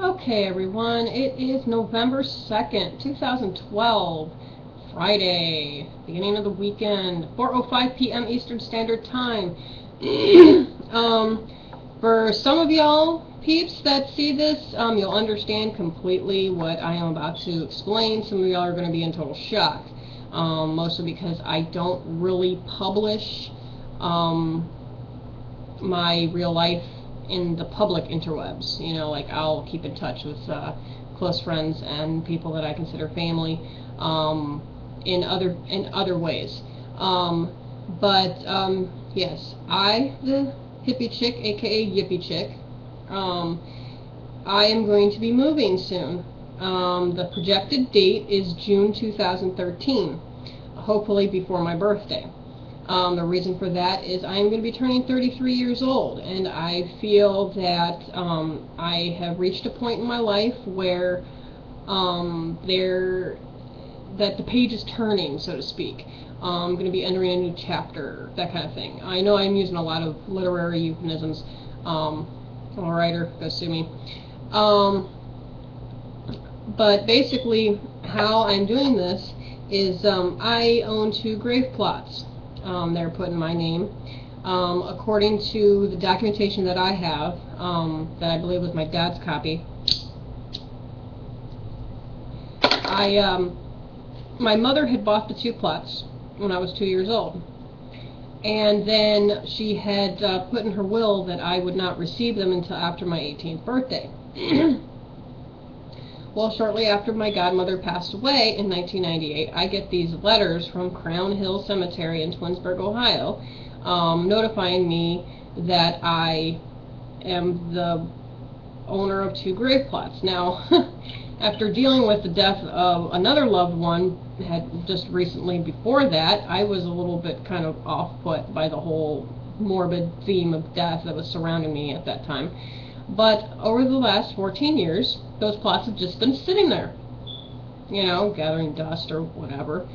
Okay, everyone, it is November 2nd, 2012, Friday, beginning of the weekend, 4:05 p.m. Eastern Standard Time. For some of y'all peeps that see this, you'll understand completely what I am about to explain. Some of y'all are going to be in total shock, mostly because I don't really publish my real life in the public interwebs. You know, like I'll keep in touch with close friends and people that I consider family in other ways. Yes, the hippie chick, aka Yippie Chick, I am going to be moving soon. The projected date is June 2013, hopefully before my birthday. The reason for that is I'm going to be turning 33 years old, and I feel that I have reached a point in my life where that the page is turning, so to speak. I'm going to be entering a new chapter, that kind of thing. I know I'm using a lot of literary euphemisms. I'm a writer, go sue me. But basically, how I'm doing this is I own 2 grave plots. They're put in my name. According to the documentation that I have, that I believe was my dad's copy, my mother had bought the 2 plots when I was 2 years old. And then she had put in her will that I would not receive them until after my 18th birthday. Well, shortly after my godmother passed away in 1998, I get these letters from Crown Hill Cemetery in Twinsburg, Ohio, notifying me that I am the owner of 2 grave plots. Now, after dealing with the death of another loved one had just recently before that, I was a little bit kind of off-put by the whole morbid theme of death that was surrounding me at that time. But over the last 14 years, those plots have just been sitting there, you know, gathering dust or whatever.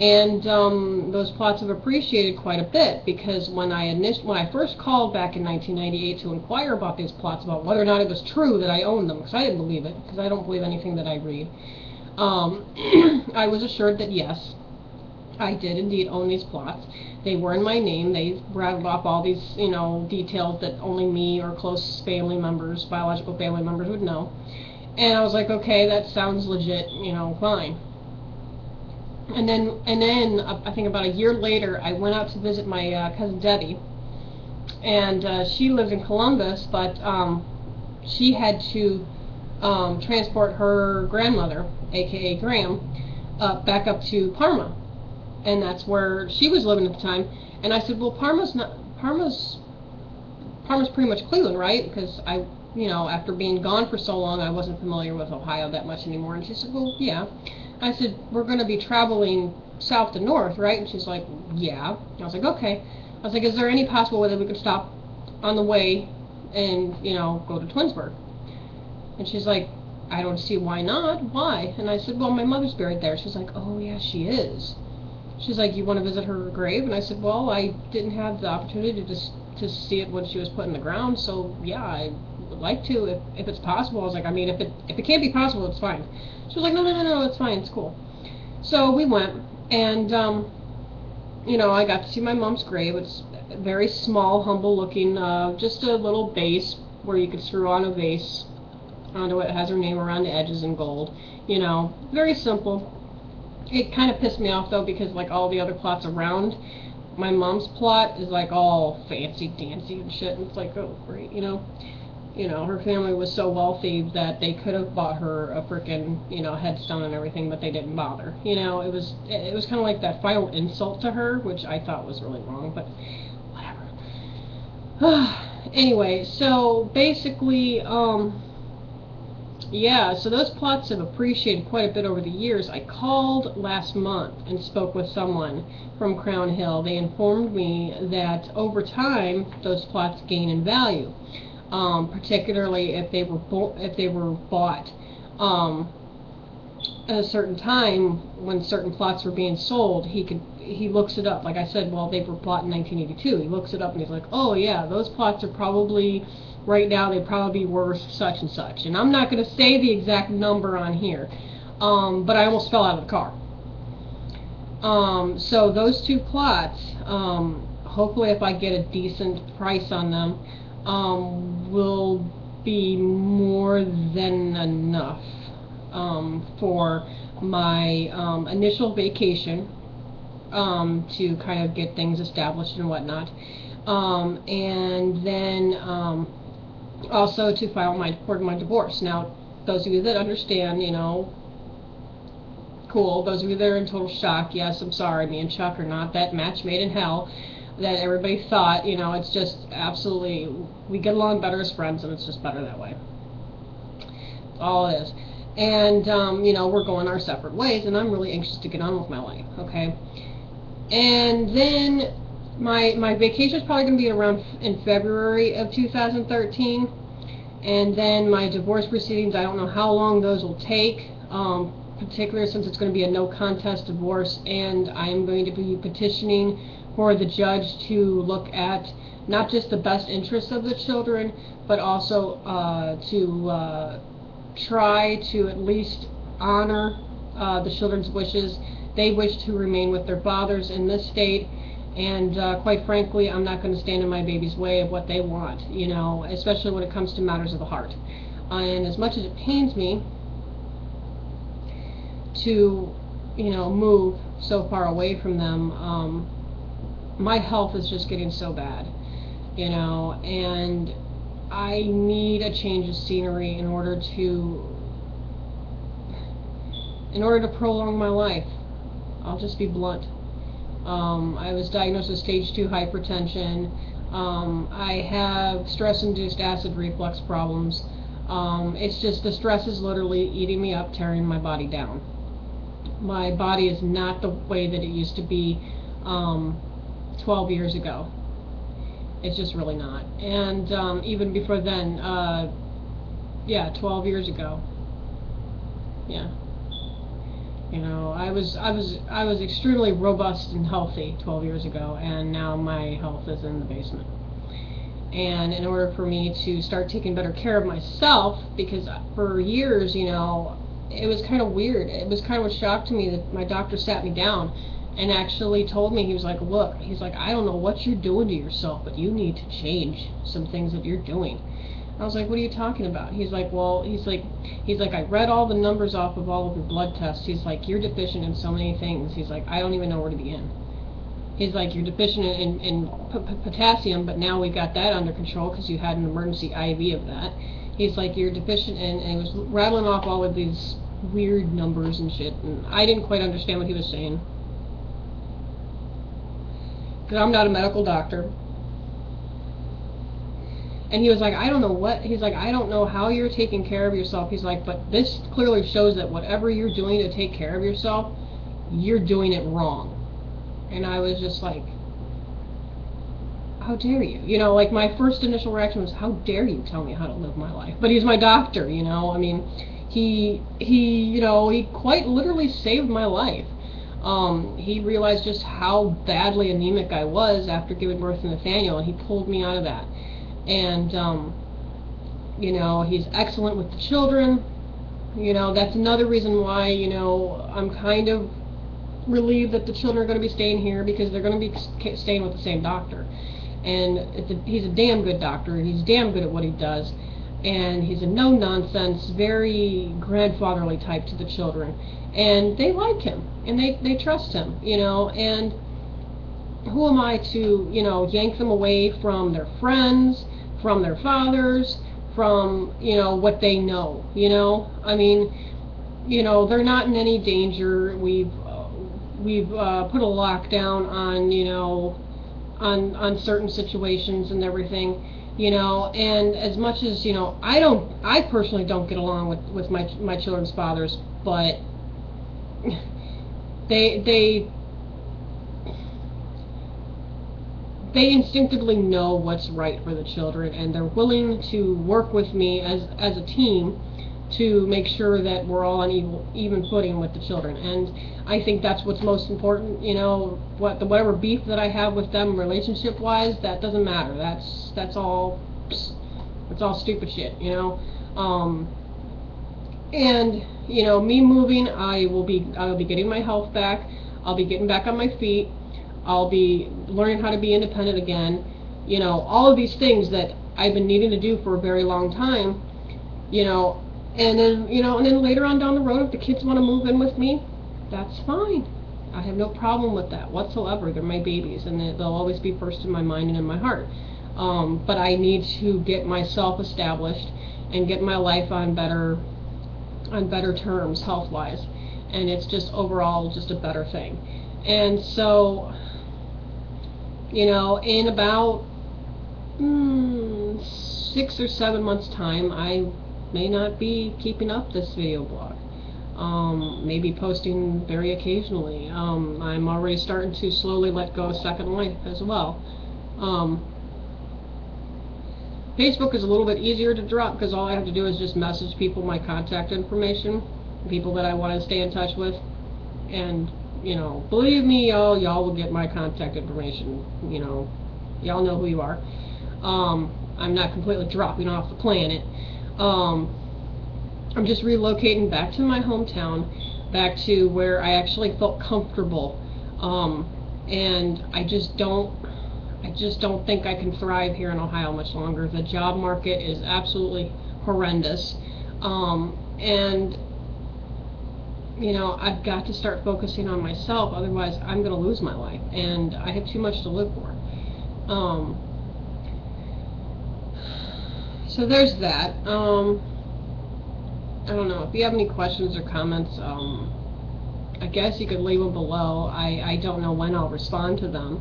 And those plots have appreciated quite a bit, because when I first called back in 1998 to inquire about these plots, about whether or not it was true that I owned them, because I didn't believe it, because I don't believe anything that I read, I was assured that yes, I did indeed own these plots. They were in my name. They rattled off all these, you know, details that only me or close family members, biological family members, would know. And I was like, okay, that sounds legit, you know, fine. And then I think about a year later, I went out to visit my cousin Debbie, and she lives in Columbus, but she had to transport her grandmother, aka Graham, back up to Parma. And that's where she was living at the time. And I said, well, Parma's pretty much Cleveland, right? Because you know, after being gone for so long, I wasn't familiar with Ohio that much anymore. And she said, well, yeah. I said, we're going to be traveling south to north, right? And she's like, yeah. I was like, okay. I was like, is there any possible way that we could stop on the way and, you know, go to Twinsburg? And she's like, I don't see why not. Why? And I said, well, my mother's buried there. She's like, oh, yeah, she is. She's like, you want to visit her grave? And I said, well, I didn't have the opportunity to see it when she was put in the ground, so yeah, I would like to, if it's possible. I was like, I mean, if it can't be possible, it's fine. She was like, no, it's fine, it's cool. So we went, and you know, I got to see my mom's grave. It's very small, humble looking, just a little base where you could screw on a vase onto it. It has her name around the edges in gold. You know, very simple. It kind of pissed me off, though, because like all the other plots around my mom's plot is like all fancy dancy and shit, and it's like, oh great, you know, her family was so wealthy that they could have bought her a frickin', you know, headstone and everything, but they didn't bother. You know, it was kind of like that final insult to her, which I thought was really wrong, but whatever. Anyway, so basically, yeah, so those plots have appreciated quite a bit over the years. I called last month and spoke with someone from Crown Hill. They informed me that over time, those plots gain in value, particularly if they were bought at a certain time when certain plots were being sold. He looks it up. Like I said, well, they were bought in 1982. He looks it up and he's like, oh yeah, those plots are probably right now they'd probably be worth such and such. And I'm not going to say the exact number on here, but I almost fell out of the car. So those two plots, hopefully if I get a decent price on them, will be more than enough for my initial vacation, to kind of get things established and whatnot, and then also to file for my divorce. Now, those of you that understand, you know, cool. Those of you that are in total shock, yes, I'm sorry, me and Chuck are not that match made in hell that everybody thought. You know, it's just absolutely, we get along better as friends, and it's just better that way. That's all it is. And, you know, we're going our separate ways, and I'm really anxious to get on with my life, okay? And then my vacation is probably going to be around in February of 2013, and then my divorce proceedings, I don't know how long those will take, particularly since it's going to be a no contest divorce, and I am going to be petitioning for the judge to look at not just the best interests of the children, but also to try to at least honor the children's wishes. They wish to remain with their fathers in this state, and quite frankly, I'm not going to stand in my baby's way of what they want, you know, especially when it comes to matters of the heart. And as much as it pains me to, you know, move so far away from them, my health is just getting so bad, you know, and I need a change of scenery in order to prolong my life. I'll just be blunt. I was diagnosed with stage 2 hypertension. I have stress-induced acid reflux problems. It's just the stress is literally eating me up, tearing my body down. My body is not the way that it used to be 12 years ago. It's just really not. And even before then, yeah, 12 years ago. Yeah. You know, I was extremely robust and healthy 12 years ago, and now my health is in the basement. And in order for me to start taking better care of myself, because for years, you know, it was kind of weird. It was kind of a shock to me that my doctor sat me down and actually told me, he was like, look, he's like, I don't know what you're doing to yourself, but you need to change some things that you're doing. I was like, what are you talking about? He's like, well, he's like, I read all the numbers off of all of your blood tests. He's like, you're deficient in so many things. He's like, I don't even know where to begin. He's like, you're deficient in potassium, but now we got that under control because you had an emergency IV of that. He's like, you're deficient in, and he was rattling off all of these weird numbers and shit, and I didn't quite understand what he was saying, because I'm not a medical doctor. And he was like, I don't know what, he's like, I don't know how you're taking care of yourself. He's like, but this clearly shows that whatever you're doing to take care of yourself, you're doing it wrong. And I was just like, how dare you? You know, like my first initial reaction was, how dare you tell me how to live my life? But he's my doctor, you know, I mean, he you know, he quite literally saved my life. He realized just how badly anemic I was after giving birth to Nathaniel, and he pulled me out of that. And, you know, he's excellent with the children. You know, that's another reason why, you know, I'm kind of relieved that the children are going to be staying here, because they're going to be staying with the same doctor. And he's a damn good doctor, and he's damn good at what he does. And he's a no-nonsense, very grandfatherly type to the children. And they like him, and they trust him, you know, and who am I to, you know, yank them away from their friends, from their fathers, from, you know, what they know, you know? I mean, you know, they're not in any danger. We've put a lockdown on, you know, on certain situations and everything, you know, and as much as, you know, I personally don't get along with my children's fathers, but they instinctively know what's right for the children, and they're willing to work with me as a team to make sure that we're all on even footing with the children. And I think that's what's most important, you know, whatever beef that I have with them relationship-wise, that doesn't matter. That's all It's all stupid shit, you know. And you know, me moving, I will be getting my health back. I'll be getting back on my feet. I'll be learning how to be independent again. You know, all of these things that I've been needing to do for a very long time. You know, and then later on down the road, if the kids want to move in with me, that's fine. I have no problem with that whatsoever. They're my babies, and they'll always be first in my mind and in my heart. But I need to get myself established and get my life on better terms, health-wise, and it's just overall just a better thing. And so, you know, in about 6 or 7 months' time, I may not be keeping up this video blog. Maybe posting very occasionally. I'm already starting to slowly let go of Second Life as well. Facebook is a little bit easier to drop because all I have to do is just message people my contact information, people that I want to stay in touch with, and, you know, believe me, y'all will get my contact information. You know, y'all know who you are. I'm not completely dropping off the planet. I'm just relocating back to my hometown, back to where I actually felt comfortable, and I just don't think I can thrive here in Ohio much longer. The job market is absolutely horrendous, and you know, I've got to start focusing on myself, otherwise I'm going to lose my life, and I have too much to live for. So there's that. I don't know, if you have any questions or comments, I guess you could leave them below. I don't know when I'll respond to them.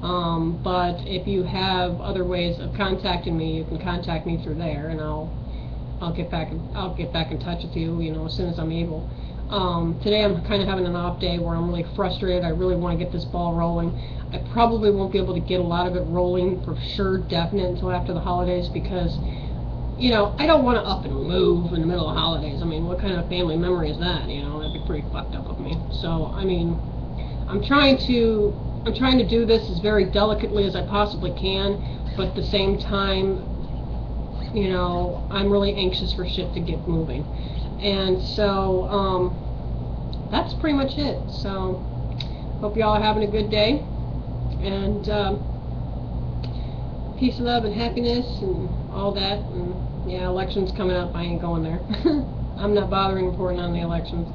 But if you have other ways of contacting me, you can contact me through there, and I'll get back in touch with you, you know, as soon as I'm able. Today I'm kind of having an off day where I'm really frustrated. I really want to get this ball rolling. I probably won't be able to get a lot of it rolling for sure, definite, until after the holidays, because, you know, I don't want to up and move in the middle of holidays. I mean, what kind of family memory is that? You know, that'd be pretty fucked up of me. So, I mean, I'm trying to do this as very delicately as I possibly can, but at the same time, you know, I'm really anxious for shit to get moving. And so, that's pretty much it. So, hope y'all are having a good day, and peace, love, and happiness, and all that. And yeah, elections coming up, I ain't going there. I'm not bothering reporting on the elections.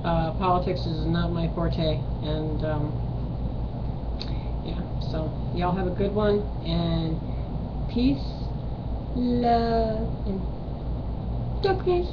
Politics is not my forte, and yeah, so y'all have a good one, and peace, love, and darkness.